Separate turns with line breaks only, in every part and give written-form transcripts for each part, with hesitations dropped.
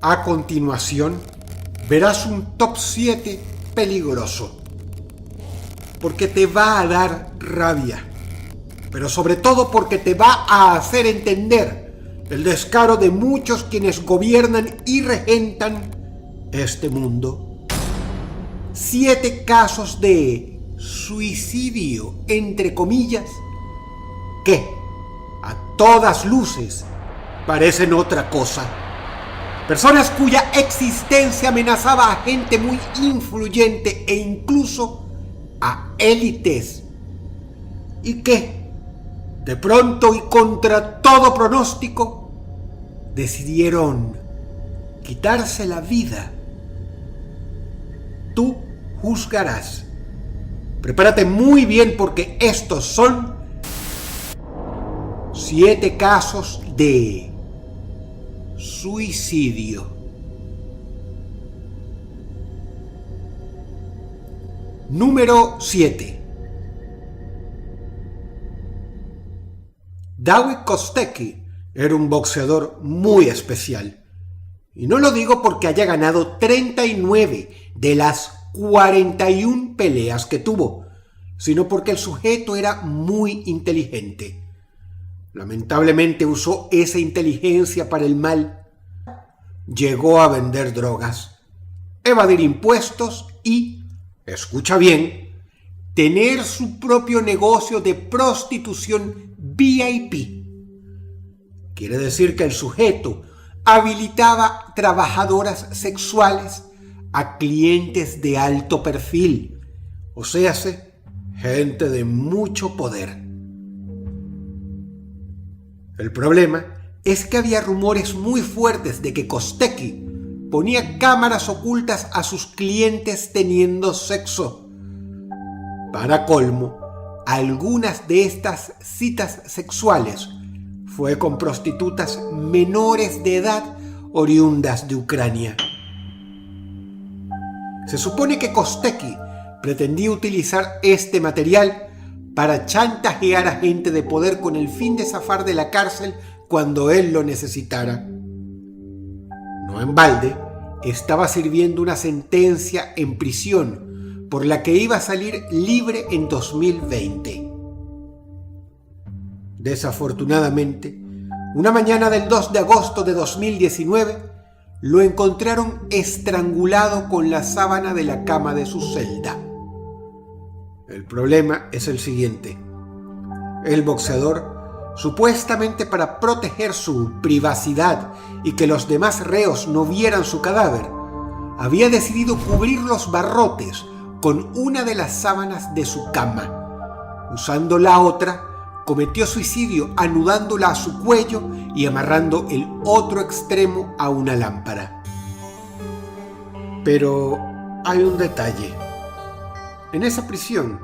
A continuación, verás un top 7 peligroso, porque te va a dar rabia, pero sobre todo porque te va a hacer entender el descaro de muchos quienes gobiernan y regentan este mundo. 7 casos de suicidio, entre comillas, que a todas luces parecen otra cosa. Personas cuya existencia amenazaba a gente muy influyente e incluso a élites. Y que, de pronto y contra todo pronóstico, decidieron quitarse la vida. Tú juzgarás. Prepárate muy bien porque estos son 7 casos de suicidio. Número 7. Dawid Kostecki era un boxeador muy especial. Y no lo digo porque haya ganado 39 de las 41 peleas que tuvo, sino porque el sujeto era muy inteligente. Lamentablemente usó esa inteligencia para el mal. Llegó a vender drogas, evadir impuestos y, escucha bien, tener su propio negocio de prostitución VIP. Quiere decir que el sujeto habilitaba trabajadoras sexuales a clientes de alto perfil, o sea, gente de mucho poder. El problema es que había rumores muy fuertes de que Kostecki ponía cámaras ocultas a sus clientes teniendo sexo. Para colmo, algunas de estas citas sexuales fue con prostitutas menores de edad oriundas de Ucrania. Se supone que Kostecki pretendía utilizar este material para chantajear a gente de poder con el fin de zafar de la cárcel cuando él lo necesitara. No en balde, estaba sirviendo una sentencia en prisión por la que iba a salir libre en 2020. Desafortunadamente, una mañana del 2 de agosto de 2019, lo encontraron estrangulado con la sábana de la cama de su celda. El problema es el siguiente. El boxeador, supuestamente para proteger su privacidad y que los demás reos no vieran su cadáver, había decidido cubrir los barrotes con una de las sábanas de su cama. Usando la otra, cometió suicidio anudándola a su cuello y amarrando el otro extremo a una lámpara. Pero hay un detalle. En esa prisión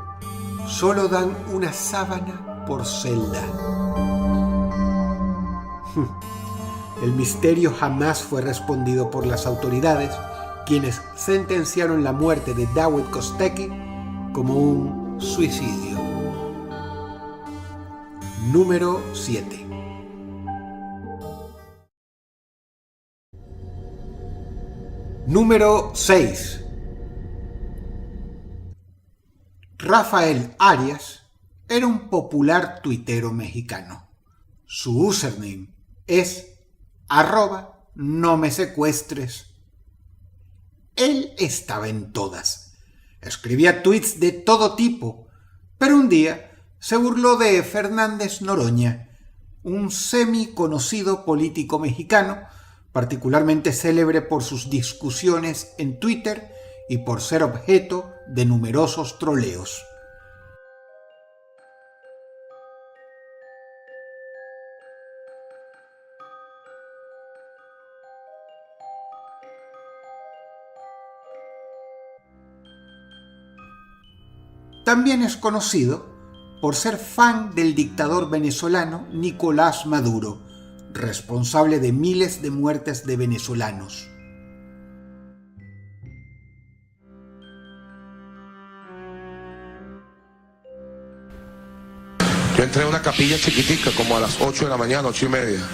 solo dan una sábana por celda. El misterio jamás fue respondido por las autoridades, quienes sentenciaron la muerte de Dawid Kostecki como un suicidio. Número 7. Número 6. Rafael Arias era un popular tuitero mexicano. Su username es @nomesecuestres. Él estaba en todas. Escribía tweets de todo tipo, pero un día se burló de Fernández Noroña, un semi-conocido político mexicano, particularmente célebre por sus discusiones en Twitter y por ser objeto de numerosos troleos. También es conocido por ser fan del dictador venezolano Nicolás Maduro, responsable de miles de muertes de venezolanos.
Yo entré a una capilla chiquitica, como a las 8 de la mañana, 8:30,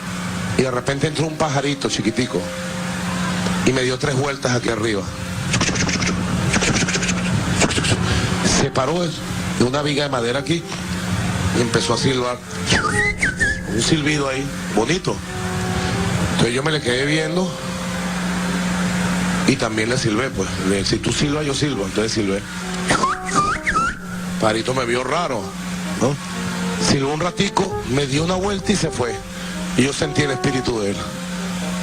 y de repente entró un pajarito chiquitico. y me dio 3 vueltas aquí arriba. Se paró de una viga de madera aquí y empezó a silbar. Un silbido ahí, bonito. Entonces yo me le quedé viendo y también le silbé, pues. Le dije, si tú silbas, yo silbo. Entonces silbé. Parito me vio raro, ¿no? Silbó un ratico, me dio una vuelta y se fue. Y yo sentí el espíritu de él.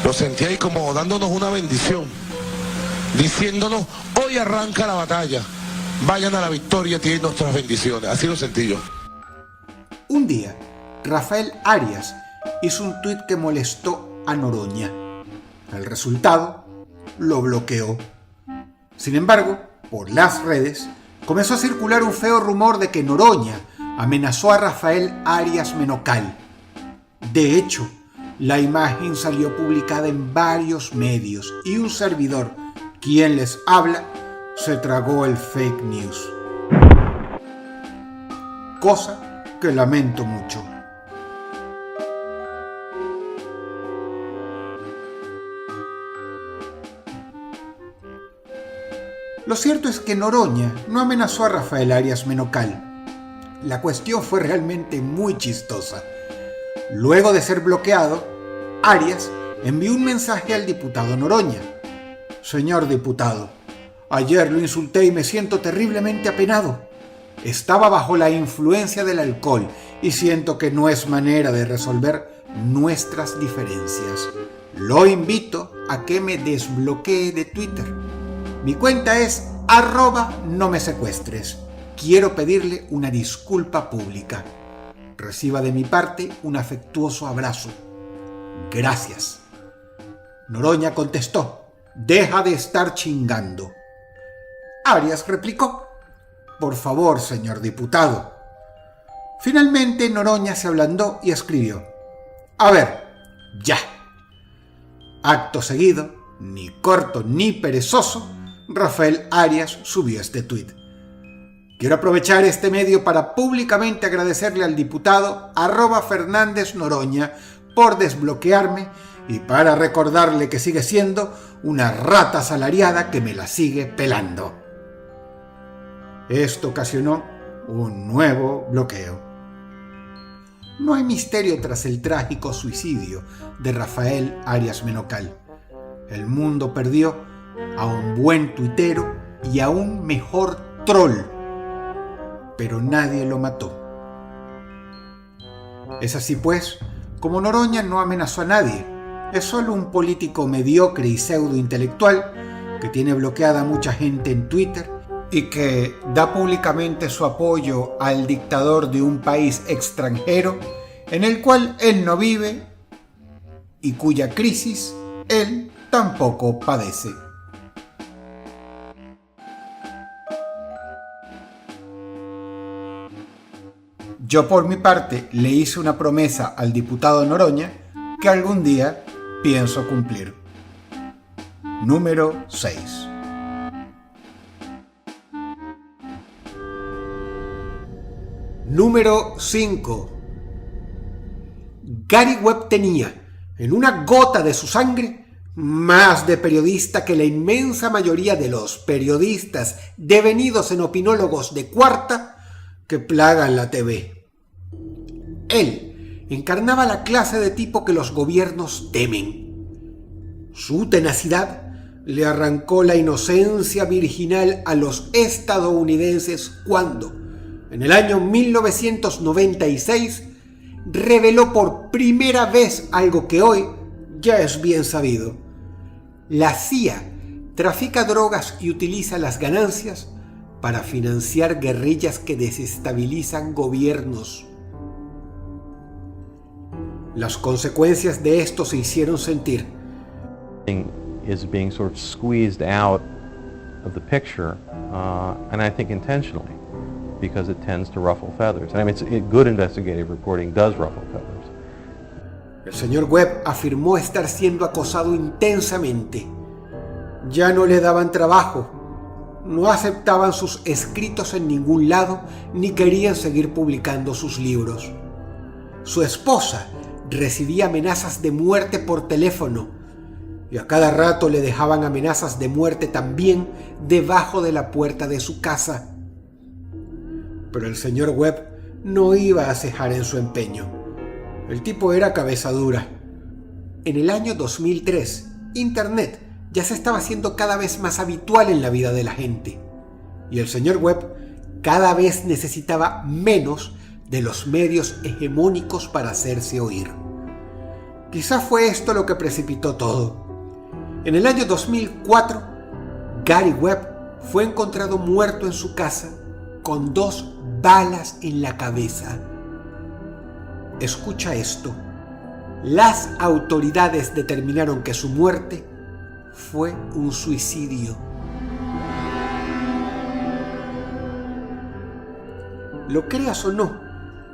Lo sentí ahí como dándonos una bendición, diciéndonos, hoy arranca la batalla, vayan a la victoria, tienen nuestras bendiciones. Así lo sentí yo.
Un día, Rafael Arias hizo un tuit que molestó a Noroña. El resultado, lo bloqueó. Sin embargo, por las redes, comenzó a circular un feo rumor de que Noroña amenazó a Rafael Arias Menocal. De hecho, la imagen salió publicada en varios medios y un servidor, quien les habla, se tragó el fake news. Cosa que lamento mucho. Lo cierto es que Noroña no amenazó a Rafael Arias Menocal. La cuestión fue realmente muy chistosa. Luego de ser bloqueado, Arias envió un mensaje al diputado Noroña. Señor diputado, ayer lo insulté y me siento terriblemente apenado. Estaba bajo la influencia del alcohol y siento que no es manera de resolver nuestras diferencias. Lo invito a que me desbloquee de Twitter. Mi cuenta es @nomesecuestres. Quiero pedirle una disculpa pública. Reciba de mi parte un afectuoso abrazo. Gracias. Noroña contestó, deja de estar chingando. Arias replicó, por favor, señor diputado. Finalmente Noroña se ablandó y escribió, a ver, ya. Acto seguido, ni corto ni perezoso, Rafael Arias subió este tuit. Quiero aprovechar este medio para públicamente agradecerle al diputado @Fernández Noroña por desbloquearme y para recordarle que sigue siendo una rata asalariada que me la sigue pelando. Esto ocasionó un nuevo bloqueo. No hay misterio tras el trágico suicidio de Rafael Arias Menocal. El mundo perdió a un buen tuitero y a un mejor troll, pero nadie lo mató. Es así pues, como Noroña no amenazó a nadie, es solo un político mediocre y pseudo-intelectual que tiene bloqueada a mucha gente en Twitter y que da públicamente su apoyo al dictador de un país extranjero en el cual él no vive y cuya crisis él tampoco padece. Yo por mi parte le hice una promesa al diputado Noroña que algún día pienso cumplir. Número 6. Número 5. Gary Webb tenía, en una gota de su sangre, más de periodista que la inmensa mayoría de los periodistas devenidos en opinólogos de cuarta que plagan la TV. Él encarnaba la clase de tipo que los gobiernos temen. Su tenacidad le arrancó la inocencia virginal a los estadounidenses cuando, en el año 1996, reveló por primera vez algo que hoy ya es bien sabido. La CIA trafica drogas y utiliza las ganancias para financiar guerrillas que desestabilizan gobiernos. Las consecuencias de esto se hicieron sentir.
Is being sort of squeezed out of the picture, and I think intentionally, because it tends to ruffle feathers. I mean, good investigative reporting does ruffle feathers.
El señor Webb afirmó estar siendo acosado intensamente. Ya no le daban trabajo, no aceptaban sus escritos en ningún lado, ni querían seguir publicando sus libros. Su esposa recibía amenazas de muerte por teléfono y a cada rato le dejaban amenazas de muerte también debajo de la puerta de su casa. Pero el señor Webb no iba a cejar en su empeño. El tipo era cabeza dura. En el año 2003, Internet ya se estaba haciendo cada vez más habitual en la vida de la gente, y el señor Webb cada vez necesitaba menos de los medios hegemónicos para hacerse oír. Quizá fue esto lo que precipitó todo. En el año 2004, Gary Webb fue encontrado muerto en su casa con 2 balas en la cabeza. Escucha esto. Las autoridades determinaron que su muerte fue un suicidio. Lo creas o no,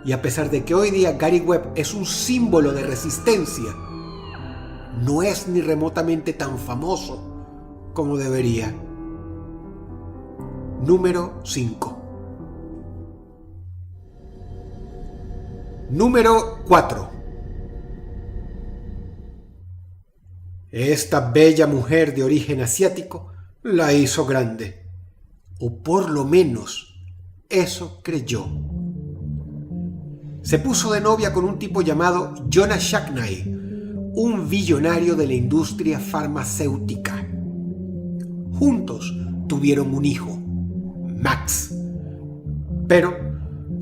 y a pesar de que hoy día Gary Webb es un símbolo de resistencia, no es ni remotamente tan famoso como debería. Número 5. Número 4. Esta bella mujer de origen asiático la hizo grande, o por lo menos eso creyó. Se puso de novia con un tipo llamado Jonah Shackney, un billonario de la industria farmacéutica. Juntos tuvieron un hijo, Max. Pero,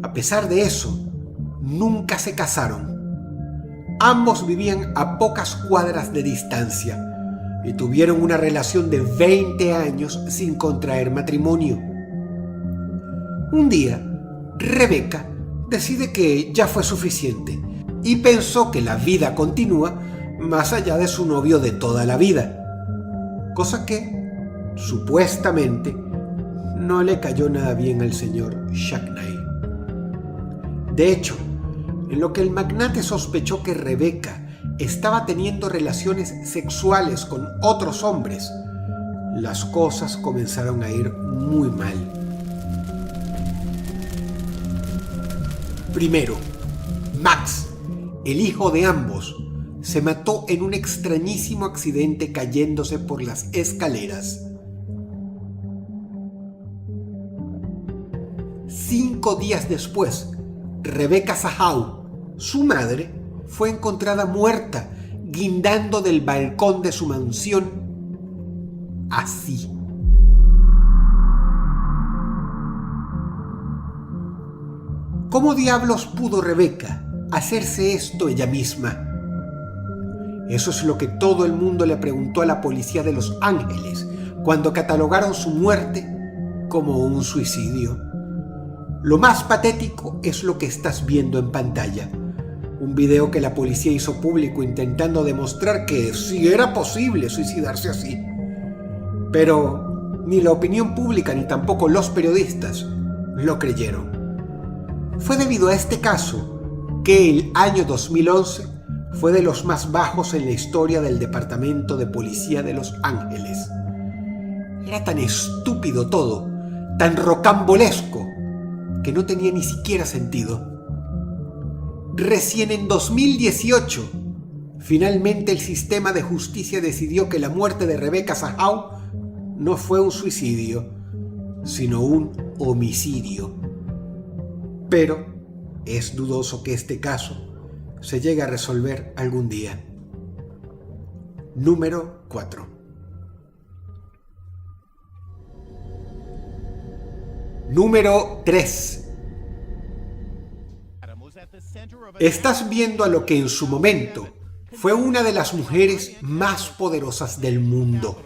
a pesar de eso, nunca se casaron. Ambos vivían a pocas cuadras de distancia y tuvieron una relación de 20 años sin contraer matrimonio. Un día, Rebecca decide que ya fue suficiente y pensó que la vida continúa más allá de su novio de toda la vida, cosa que, supuestamente, no le cayó nada bien al señor Shackney. De hecho, en lo que el magnate sospechó que Rebecca estaba teniendo relaciones sexuales con otros hombres, las cosas comenzaron a ir muy mal. Primero, Max, el hijo de ambos, se mató en un extrañísimo accidente cayéndose por las escaleras. 5 días después, Rebecca Sahau, su madre, fue encontrada muerta, guindando del balcón de su mansión, así. ¿Cómo diablos pudo Rebecca hacerse esto ella misma? Eso es lo que todo el mundo le preguntó a la policía de Los Ángeles cuando catalogaron su muerte como un suicidio. Lo más patético es lo que estás viendo en pantalla. Un video que la policía hizo público intentando demostrar que sí era posible suicidarse así. Pero ni la opinión pública ni tampoco los periodistas lo creyeron. Fue debido a este caso que el año 2011 fue de los más bajos en la historia del Departamento de Policía de Los Ángeles. Era tan estúpido todo, tan rocambolesco, que no tenía ni siquiera sentido. Recién en 2018, finalmente el sistema de justicia decidió que la muerte de Rebecca Sahau no fue un suicidio, sino un homicidio. Pero es dudoso que este caso se llegue a resolver algún día. Número 4. Número 3. Estás viendo a lo que en su momento fue una de las mujeres más poderosas del mundo.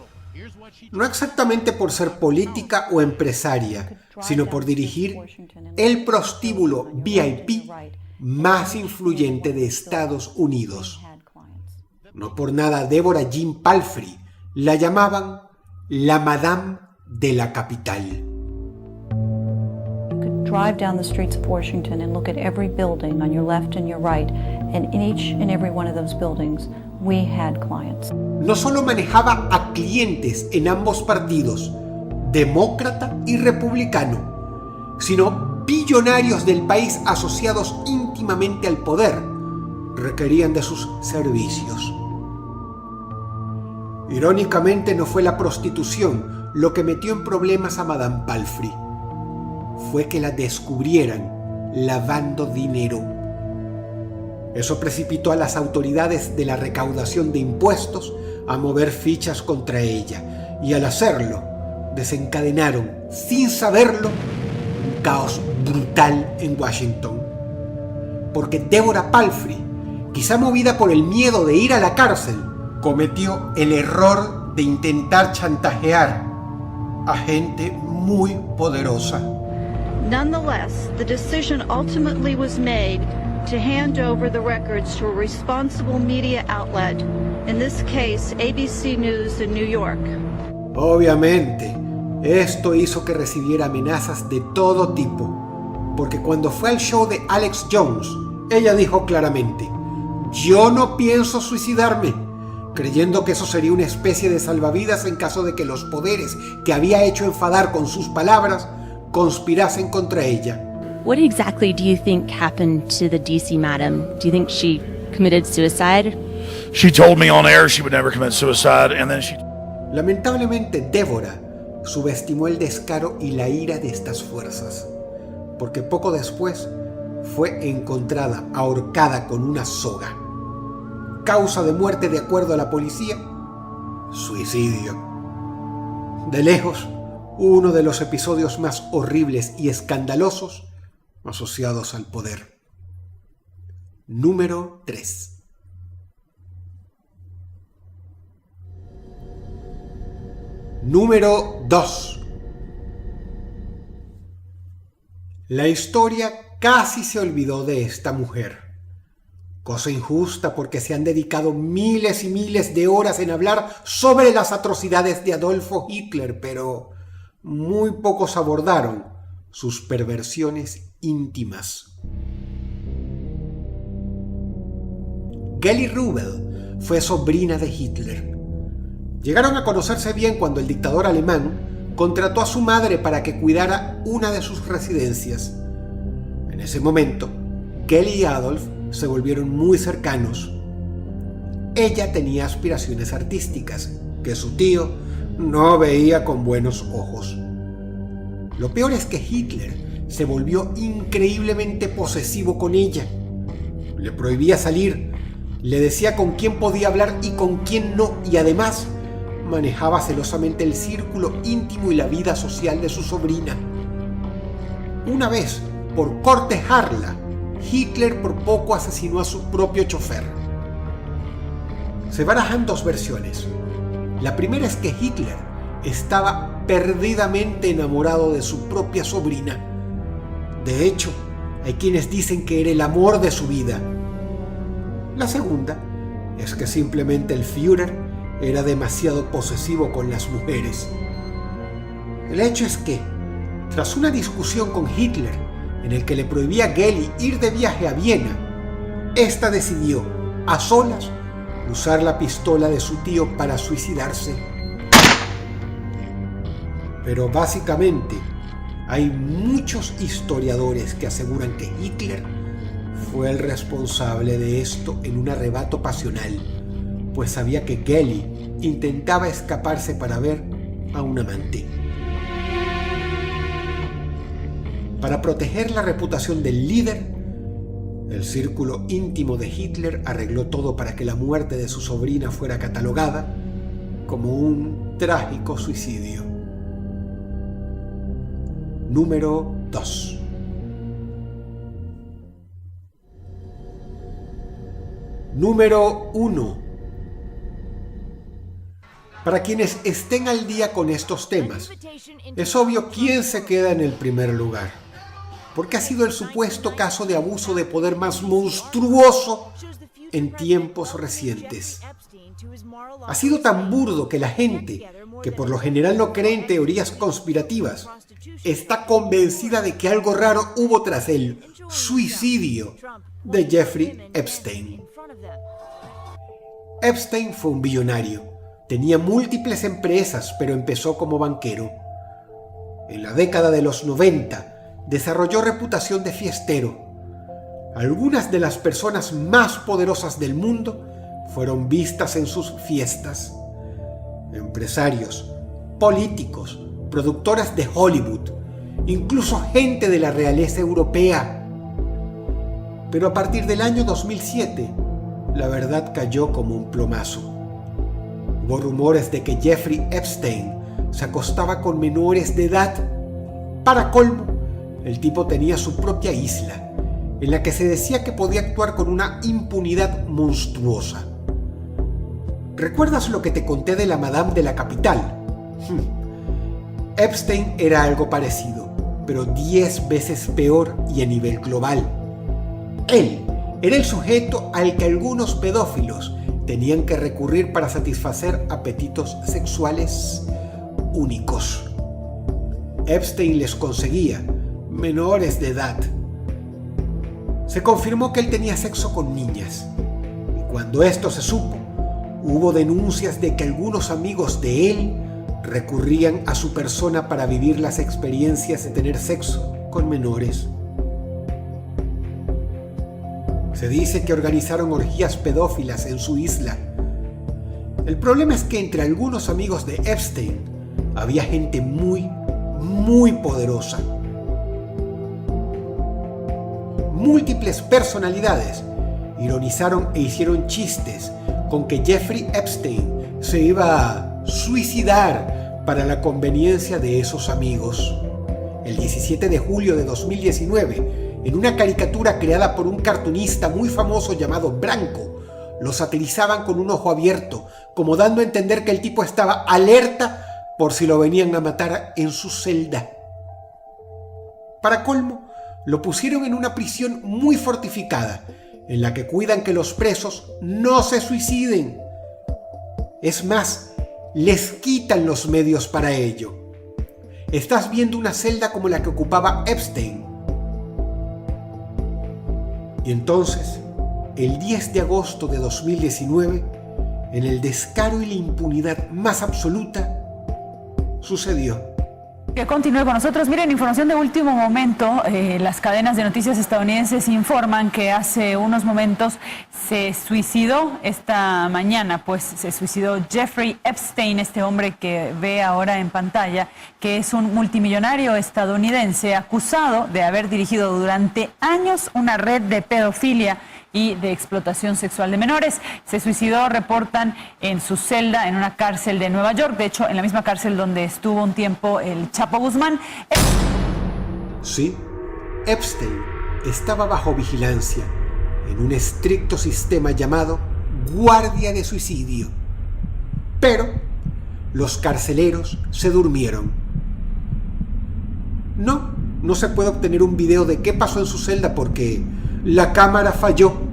No exactamente por ser política o empresaria, sino por dirigir el prostíbulo VIP más influyente de Estados Unidos. No por nada Deborah Jean Palfrey la llamaban la Madame de la Capital.
Drive down the streets of Washington and look at every building on your left and your right, and in each and every one of those buildings, we had clients.
No solo manejaba a clientes en ambos partidos, demócrata y republicano, sino billonarios del país asociados íntimamente al poder requerían de sus servicios. Irónicamente, no fue la prostitución lo que metió en problemas a Madame Palfrey. Fue que la descubrieran lavando dinero. Eso precipitó a las autoridades de la recaudación de impuestos a mover fichas contra ella, y al hacerlo, desencadenaron, sin saberlo, un caos brutal en Washington. Porque Deborah Palfrey, quizá movida por el miedo de ir a la cárcel, cometió el error de intentar chantajear a gente muy poderosa.
Nonetheless, the decision ultimately was made to hand over the records to a responsible media outlet, in this case ABC News in New York.
Obviamente, esto hizo que recibiera amenazas de todo tipo, porque cuando fue al show de Alex Jones, ella dijo claramente: "Yo no pienso suicidarme", creyendo que eso sería una especie de salvavidas en caso de que los poderes que había hecho enfadar con sus palabras conspirasen contra ella.
What exactly do you think happened to the DC madam? Do you think she committed suicide?
She told me on air she would never commit suicide, and then she...
Lamentablemente, Deborah subestimó el descaro y la ira de estas fuerzas, porque poco después fue encontrada ahorcada con una soga. Causa de muerte de acuerdo a la policía: suicidio. De lejos, uno de los episodios más horribles y escandalosos asociados al poder. Número 3. Número 2. La historia casi se olvidó de esta mujer. Cosa injusta, porque se han dedicado miles y miles de horas en hablar sobre las atrocidades de Adolfo Hitler, pero muy pocos abordaron sus perversiones íntimas. Geli Rubel fue sobrina de Hitler. Llegaron a conocerse bien cuando el dictador alemán contrató a su madre para que cuidara una de sus residencias. En ese momento, Geli y Adolf se volvieron muy cercanos. Ella tenía aspiraciones artísticas que su tío no veía con buenos ojos. Lo peor es que Hitler se volvió increíblemente posesivo con ella. Le prohibía salir, le decía con quién podía hablar y con quién no, y además manejaba celosamente el círculo íntimo y la vida social de su sobrina. Una vez, por cortejarla, Hitler por poco asesinó a su propio chofer. Se barajan dos versiones. La primera es que Hitler estaba perdidamente enamorado de su propia sobrina. De hecho, hay quienes dicen que era el amor de su vida. La segunda es que simplemente el Führer era demasiado posesivo con las mujeres. El hecho es que, tras una discusión con Hitler en el que le prohibía a Geli ir de viaje a Viena, esta decidió, a solas, usar la pistola de su tío para suicidarse. Pero básicamente, hay muchos historiadores que aseguran que Hitler fue el responsable de esto en un arrebato pasional, pues sabía que Geli intentaba escaparse para ver a un amante. Para proteger la reputación del líder, el círculo íntimo de Hitler arregló todo para que la muerte de su sobrina fuera catalogada como un trágico suicidio. Número 2. Número 1. Para quienes estén al día con estos temas, es obvio quién se queda en el primer lugar, porque ha sido el supuesto caso de abuso de poder más monstruoso en tiempos recientes. Ha sido tan burdo que la gente, que por lo general no cree en teorías conspirativas, está convencida de que algo raro hubo tras el suicidio de Jeffrey Epstein. Epstein fue un billonario. Tenía múltiples empresas, pero empezó como banquero. En la década de los 90, desarrolló reputación de fiestero. Algunas de las personas más poderosas del mundo fueron vistas en sus fiestas. empresarios, políticos, productoras de Hollywood, incluso gente de la realeza europea. Pero a partir del año 2007, la verdad cayó como un plomazo. Hubo rumores de que Jeffrey Epstein se acostaba con menores de edad. Para colmo, el tipo tenía su propia isla, en la que se decía que podía actuar con una impunidad monstruosa. ¿Recuerdas lo que te conté de la Madame de la Capital? Epstein era algo parecido, pero 10 veces peor y a nivel global. Él era el sujeto al que algunos pedófilos tenían que recurrir para satisfacer apetitos sexuales únicos. Epstein les conseguía menores de edad. Se confirmó que él tenía sexo con niñas, y cuando esto se supo, hubo denuncias de que algunos amigos de él recurrían a su persona para vivir las experiencias de tener sexo con menores. Se dice que organizaron orgías pedófilas en su isla. El problema es que entre algunos amigos de Epstein había gente muy poderosa. Múltiples personalidades ironizaron e hicieron chistes con que Jeffrey Epstein se iba a suicidar para la conveniencia de esos amigos. El 17 de julio de 2019, en una caricatura creada por un cartunista muy famoso llamado Branco, lo satirizaban con un ojo abierto, como dando a entender que el tipo estaba alerta por si lo venían a matar en su celda. Para colmo, lo pusieron en una prisión muy fortificada, en la que cuidan que los presos no se suiciden. Es más, les quitan los medios para ello. Estás viendo una celda como la que ocupaba Epstein. Y entonces, el 10 de agosto de 2019, en el descaro y la impunidad más absoluta, sucedió.
Que continúe con nosotros. Miren, información de último momento. Las cadenas de noticias estadounidenses informan que hace unos momentos se suicidó esta mañana, pues se suicidó Jeffrey Epstein, este hombre que ve ahora en pantalla, que es un multimillonario estadounidense acusado de haber dirigido durante años una red de pedofilia y de explotación sexual de menores. Se suicidó, reportan, en su celda en una cárcel de Nueva York, de hecho en la misma cárcel donde estuvo un tiempo el Chapo Guzmán.
Sí, Epstein estaba bajo vigilancia en un estricto sistema llamado guardia de suicidio. Pero los carceleros se durmieron. No se puede obtener un video de qué pasó en su celda porque la cámara falló.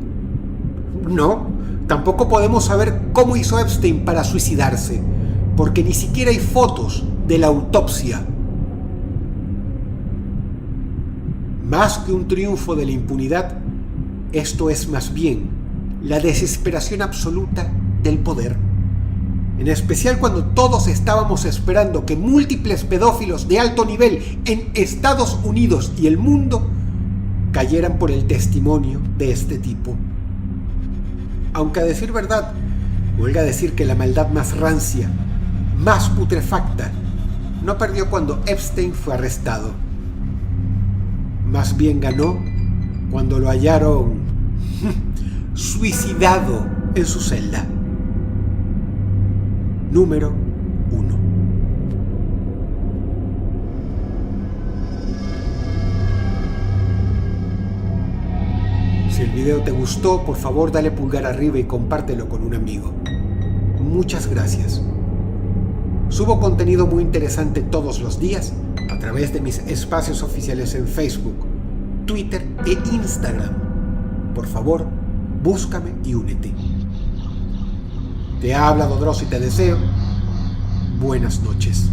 No, tampoco podemos saber cómo hizo Epstein para suicidarse, porque ni siquiera hay fotos de la autopsia. Más que un triunfo de la impunidad, esto es más bien la desesperación absoluta del poder. En especial cuando todos estábamos esperando que múltiples pedófilos de alto nivel en Estados Unidos y el mundo cayeran por el testimonio de este tipo. Aunque a decir verdad, huelga decir que la maldad más rancia, más putrefacta, no perdió cuando Epstein fue arrestado. Más bien ganó cuando lo hallaron suicidado en su celda. Número 1. Si el video te gustó, por favor dale pulgar arriba y compártelo con un amigo. Muchas gracias. Subo contenido muy interesante todos los días a través de mis espacios oficiales en Facebook, Twitter e Instagram. Por favor, búscame y únete. Te habla Dodros y te deseo buenas noches.